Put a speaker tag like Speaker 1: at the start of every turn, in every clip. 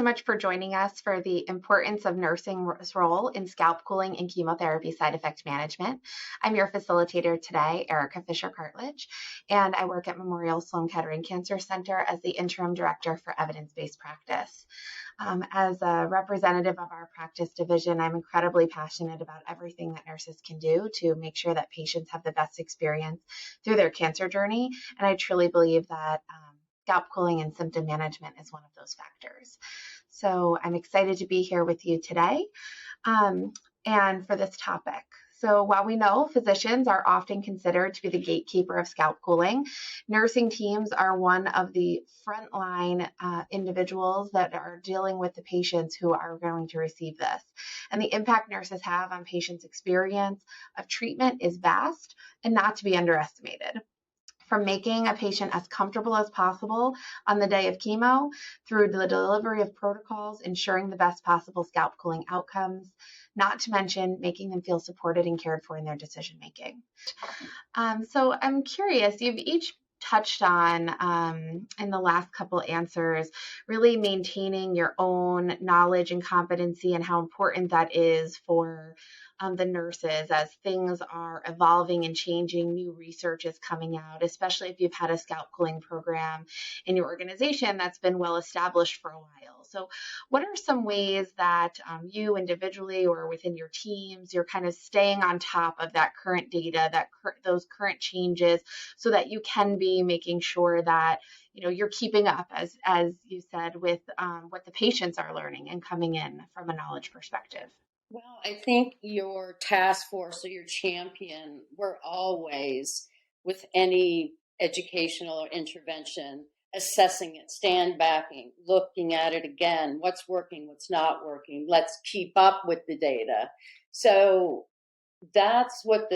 Speaker 1: much for joining us for the importance of nursing's role in scalp cooling and chemotherapy side effect management. I'm your facilitator today, Erica Fischer-Cartlidge, and I work at Memorial Sloan Kettering Cancer Center as the Interim Director for Evidence-Based Practice. As a representative of our practice division, I'm incredibly passionate about everything that nurses can do to make sure that patients have the best experience through their cancer journey, and I truly believe that scalp cooling and symptom management is one of those factors. So I'm excited to be here with you today and for this topic. So while we know physicians are often considered to be the gatekeeper of scalp cooling, nursing teams are one of the frontline individuals that are dealing with the patients who are going to receive this. And the impact nurses have on patients' experience of treatment is vast and not to be underestimated. From making a patient as comfortable as possible on the day of chemo, through the delivery of protocols, ensuring the best possible scalp cooling outcomes, not to mention making them feel supported and cared for in their decision making. So I'm curious, you've each touched on in the last couple answers, really maintaining your own knowledge and competency and how important that is for the nurses as things are evolving and changing, new research is coming out, especially if you've had a scalp cooling program in your organization that's been well established for a while. So what are some ways that you individually or within your teams, you're kind of staying on top of that current data, those current changes, so that you can be making sure that you're keeping up, as you said, with what the patients are learning and coming in from a knowledge perspective?
Speaker 2: Well, I think your task force or your champion, we're always, with any educational or intervention, assessing it, stand backing, looking at it again, what's working, what's not working, let's keep up with the data. So that's what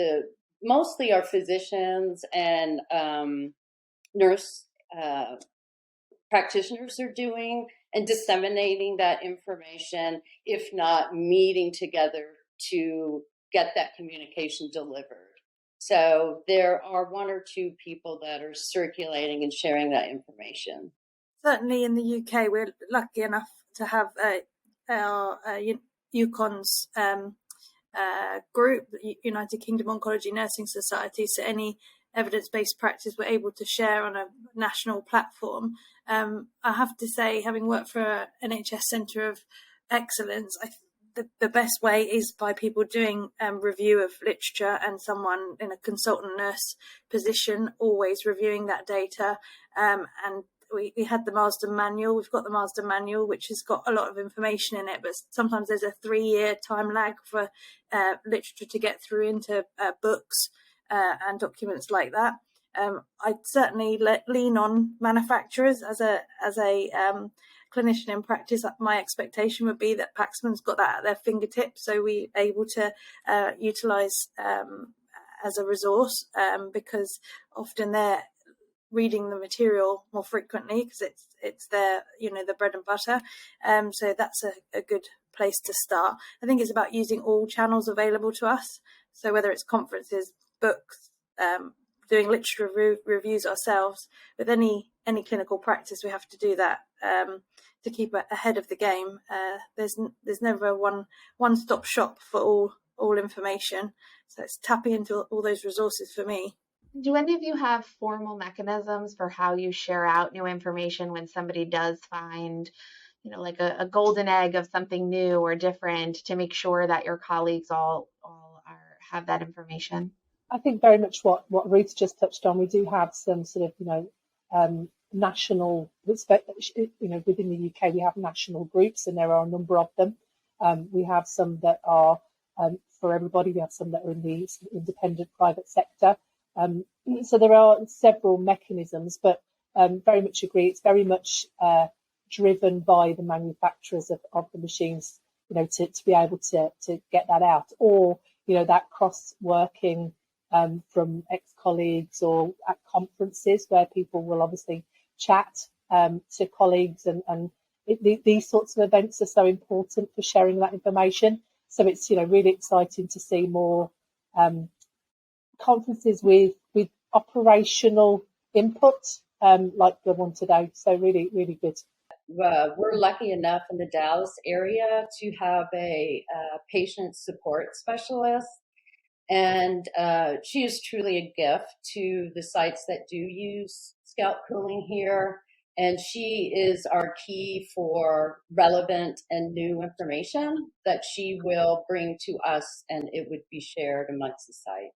Speaker 2: mostly our physicians and nurse practitioners are doing, and disseminating that information, if not meeting together to get that communication delivered. So there are one or two people that are circulating and sharing that information.
Speaker 3: Certainly in the UK, we're lucky enough to have our UCONS group, United Kingdom Oncology Nursing Society. So any evidence-based practice we're able to share on a national platform. I have to say, having worked for an NHS Centre of Excellence, the best way is by people doing review of literature and someone in a consultant nurse position always reviewing that data. And we had the Marsden Manual. We've got the Marsden Manual, which has got a lot of information in it, but sometimes there's a 3-year time lag for literature to get through into books and documents like that. I'd certainly lean on manufacturers as a clinician in practice. My expectation would be that Paxman's got that at their fingertips, so we're able to utilise as a resource because often they're reading the material more frequently because it's their the bread and butter. So that's a good place to start. I think it's about using all channels available to us. So whether it's conferences, books, doing literature reviews ourselves, with any clinical practice, we have to do that to keep ahead of the game. There's never a one-stop shop for all information. So it's tapping into all those resources for me.
Speaker 1: Do any of you have formal mechanisms for how you share out new information when somebody does find, like a golden egg of something new or different, to make sure that your colleagues all have that information?
Speaker 4: I think very much what Ruth just touched on. We do have some sort of, national, within the UK, we have national groups, and there are a number of them. We have some that are for everybody. We have some that are in the independent private sector. So there are several mechanisms, but very much agree. It's very much driven by the manufacturers of the machines, to be able to get that out, or that cross-working from ex-colleagues or at conferences where people will obviously chat to colleagues, and these sorts of events are so important for sharing that information. So it's really exciting to see more conferences with operational input like the one today. So really, really good.
Speaker 2: we're lucky enough in the Dallas area to have a patient support specialist. And she is truly a gift to the sites that do use scalp cooling here. And she is our key for relevant and new information that she will bring to us, and it would be shared amongst the site.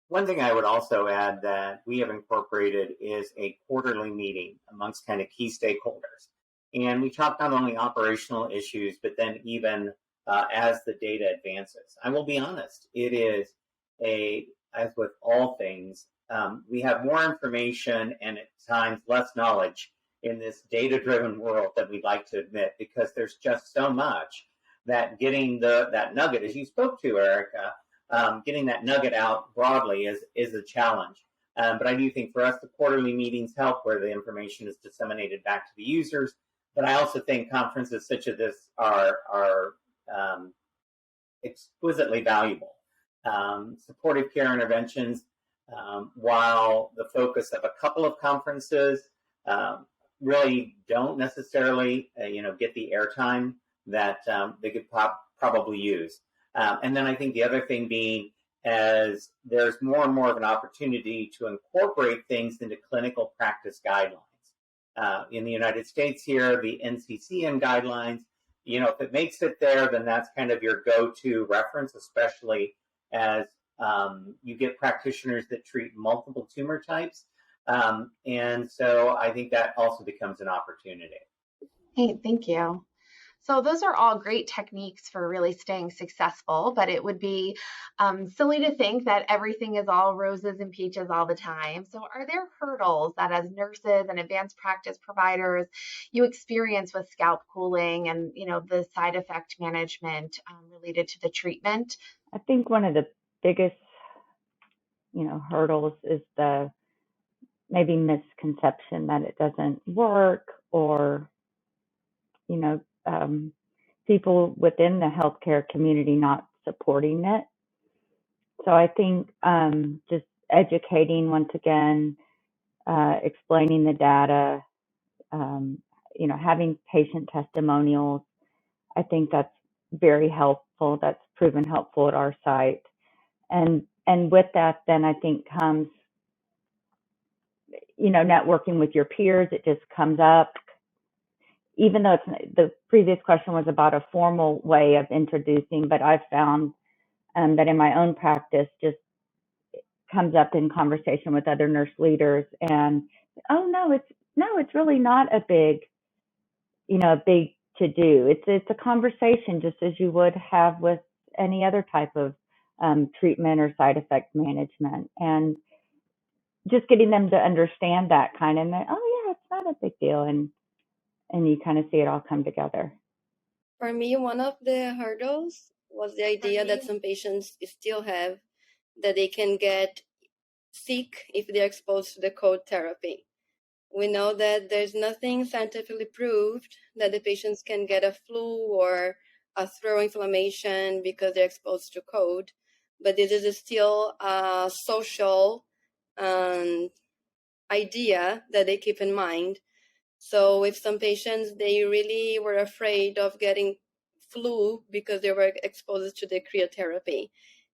Speaker 5: One thing I would also add that we have incorporated is a quarterly meeting amongst kind of key stakeholders. And we talk not only operational issues, but then even as the data advances. I will be honest, it is as with all things, we have more information and at times less knowledge in this data-driven world than we'd like to admit, because there's just so much that getting that nugget, as you spoke to, Erica, getting that nugget out broadly is a challenge. But I do think for us, the quarterly meetings help where the information is disseminated back to the users. But I also think conferences such as this are exquisitely valuable. Supportive care interventions, while the focus of a couple of conferences really don't necessarily get the airtime that they could probably use. And then I think the other thing being, as there's more and more of an opportunity to incorporate things into clinical practice guidelines. In the United States here, the NCCN guidelines, if it makes it there, then that's kind of your go-to reference, especially as you get practitioners that treat multiple tumor types. And so I think that also becomes an opportunity.
Speaker 1: Hey, thank you. So those are all great techniques for really staying successful, but it would be silly to think that everything is all roses and peaches all the time. So are there hurdles that as nurses and advanced practice providers you experience with scalp cooling and, the side effect management related to the treatment?
Speaker 6: I think one of the biggest, hurdles is the maybe misconception that it doesn't work, or, people within the healthcare community not supporting it. So I think just educating once again, explaining the data, having patient testimonials, I think that's very helpful. That's proven helpful at our site. And with that, then I think comes, networking with your peers. It just comes up. Even though the previous question was about a formal way of introducing, but I've found that in my own practice, just comes up in conversation with other nurse leaders, and it's really not a big to do. It's a conversation just as you would have with any other type of treatment or side effect management, and just getting them to understand that kind of, it's not a big deal, and you kind of see it all come together.
Speaker 7: For me, one of the hurdles was the idea that some patients still have that they can get sick if they're exposed to the cold therapy. We know that there's nothing scientifically proved that the patients can get a flu or a throat inflammation because they're exposed to cold, but this is still a social idea that they keep in mind. So with some patients, they really were afraid of getting flu because they were exposed to the cryotherapy.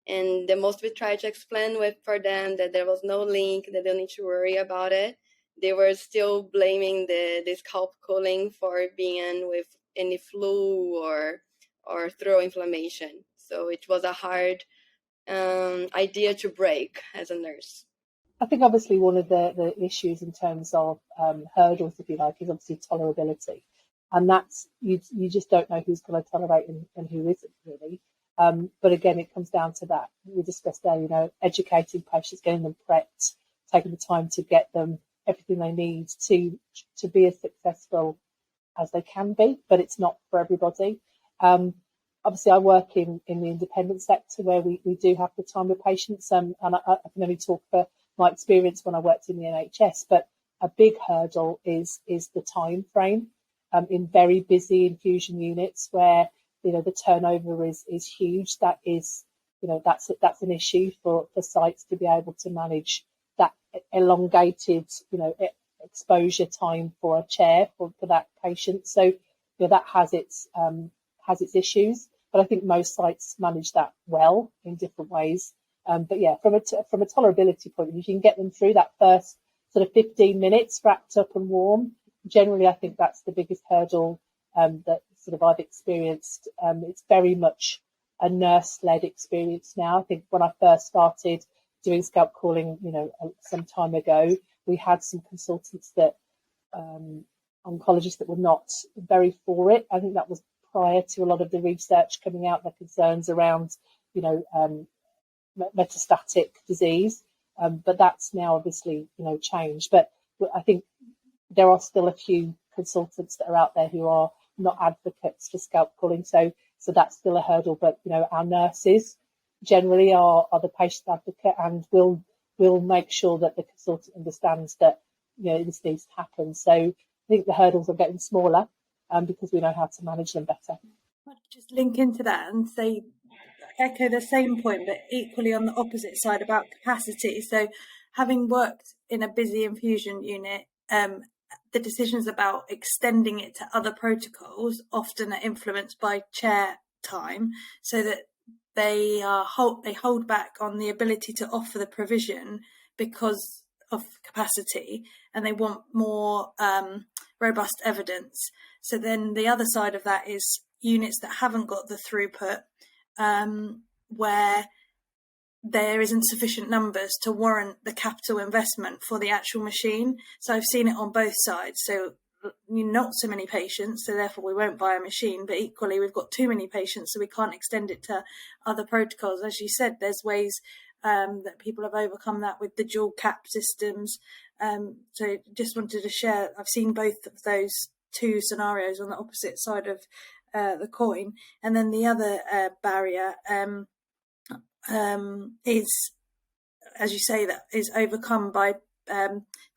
Speaker 7: And the most we tried to explain for them that there was no link, they don't need to worry about it. They were still blaming the scalp cooling for being with any flu or throat inflammation. So it was a hard idea to break as a nurse.
Speaker 4: I think obviously one of the issues in terms of hurdles, if you like, is obviously tolerability. And that's, you just don't know who's going to tolerate and who isn't really. But again, it comes down to that. We discussed there, educating patients, getting them prepped, taking the time to get them everything they need to be as successful as they can be, but it's not for everybody. Obviously, I work in the independent sector where we do have the time with patients, and I can only talk for my experience when I worked in the NHS, but a big hurdle is the time frame in very busy infusion units where the turnover is huge. That is that's an issue for sites to be able to manage that elongated exposure time for a chair for that patient. So that has its issues, but I think most sites manage that well in different ways. But yeah, from a tolerability point of view, you can get them through that first sort of 15 minutes wrapped up and warm. Generally, I think that's the biggest hurdle that sort of I've experienced. It's very much a nurse-led experience now. I think when I first started doing scalp cooling, some time ago, we had some consultants that oncologists that were not very for it. I think that was prior to a lot of the research coming out, the concerns around, metastatic disease. But that's now obviously, changed. But I think there are still a few consultants that are out there who are not advocates for scalp cooling. So that's still a hurdle. But, our nurses generally are the patient advocate, and will make sure that the consultant understands that, this needs to happen. So I think the hurdles are getting smaller because we know how to manage them better.
Speaker 3: I'd just link into that and say, echo the same point, but equally on the opposite side about capacity. So having worked in a busy infusion unit, the decisions about extending it to other protocols often are influenced by chair time, so that they hold back on the ability to offer the provision because of capacity, and they want more robust evidence. So then the other side of that is units that haven't got the throughput, where there isn't sufficient numbers to warrant the capital investment for the actual machine. So I've seen it on both sides. So not so many patients, so therefore we won't buy a machine, but equally we've got too many patients, so we can't extend it to other protocols. As you said, there's ways that people have overcome that with the dual cap systems. So just wanted to share, I've seen both of those two scenarios on the opposite side of the coin. And then the other barrier is, as you say, that is overcome by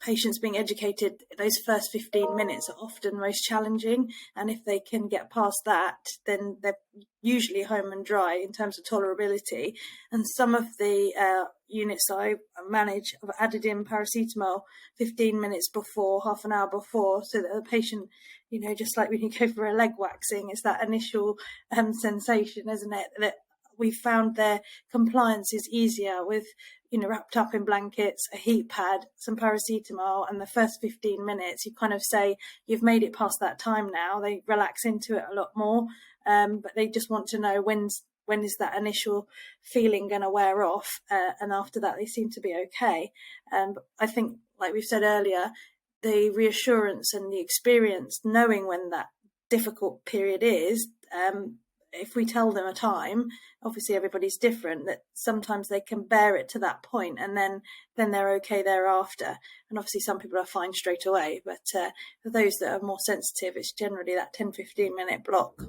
Speaker 3: patients being educated. Those first 15 minutes are often most challenging, and if they can get past that, then they're usually home and dry in terms of tolerability. And some of the units I manage have added in paracetamol 15 minutes before, half an hour before, so that the patient, just like when you go for a leg waxing, it's that initial sensation, isn't it, that we found their compliance is easier with, wrapped up in blankets, a heat pad, some paracetamol, and the first 15 minutes, you kind of say, you've made it past that time now. They relax into it a lot more, but they just want to know when is that initial feeling going to wear off, and after that, they seem to be okay. But I think, like we've said earlier, the reassurance and the experience, knowing when that difficult period is, if we tell them a time, obviously everybody's different, that sometimes they can bear it to that point, and then they're okay thereafter. And obviously some people are fine straight away, but for those that are more sensitive, it's generally that 10-15 minute block,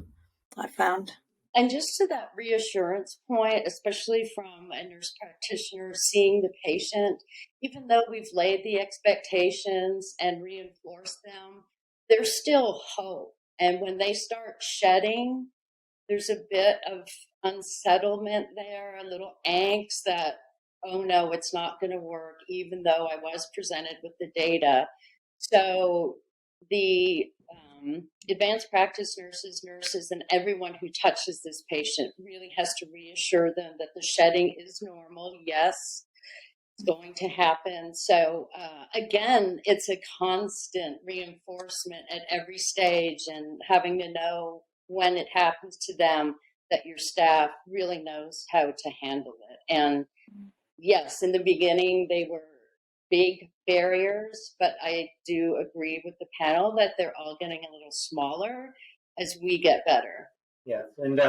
Speaker 3: I found.
Speaker 2: And just to that reassurance point, especially from a nurse practitioner seeing the patient, even though we've laid the expectations and reinforced them, there's still hope. And when they start shedding, there's a bit of unsettlement there, a little angst that, oh no, it's not going to work, even though I was presented with the data. So the advanced practice nurses, and everyone who touches this patient really has to reassure them that the shedding is normal. Yes, it's going to happen. So again, it's a constant reinforcement at every stage, and having to know when it happens to them that your staff really knows how to handle it. And yes, in the beginning, they were big barriers, but I do agree with the panel that they're all getting a little smaller as we get better.
Speaker 5: Yes, and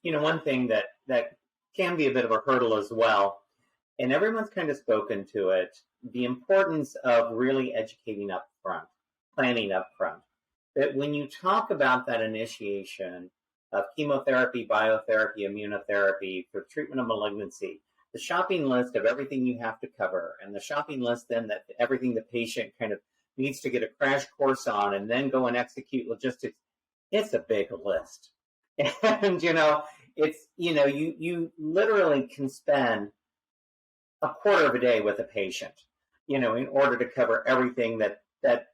Speaker 5: one thing that can be a bit of a hurdle as well, and everyone's kind of spoken to it, the importance of really educating up front, planning up front. That when you talk about that initiation of chemotherapy, biotherapy, immunotherapy for treatment of malignancy, the shopping list of everything you have to cover, and the shopping list then that everything the patient kind of needs to get a crash course on and then go and execute logistics, it's a big list. And, it's, you literally can spend a quarter of a day with a patient, in order to cover everything that that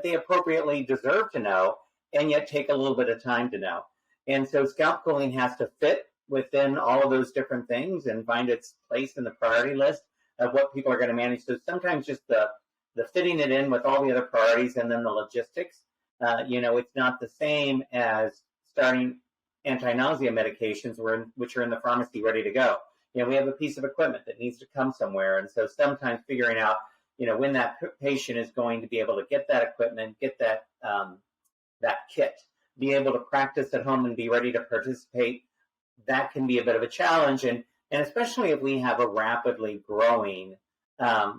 Speaker 5: they appropriately deserve to know, and yet take a little bit of time to know. And so scalp cooling has to fit within all of those different things and find its place in the priority list of what people are going to manage. So sometimes just the fitting it in with all the other priorities and then the logistics, it's not the same as starting anti-nausea medications which are in the pharmacy ready to go. We have a piece of equipment that needs to come somewhere. And so sometimes figuring out, when that patient is going to be able to get that equipment, get that kit, be able to practice at home and be ready to participate, that can be a bit of a challenge. And especially if we have a rapidly growing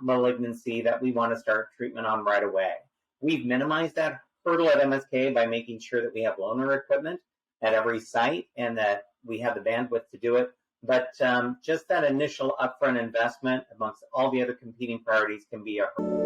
Speaker 5: malignancy that we want to start treatment on right away. We've minimized that hurdle at MSK by making sure that we have loaner equipment at every site and that we have the bandwidth to do it. But just that initial upfront investment amongst all the other competing priorities can be a hurdle.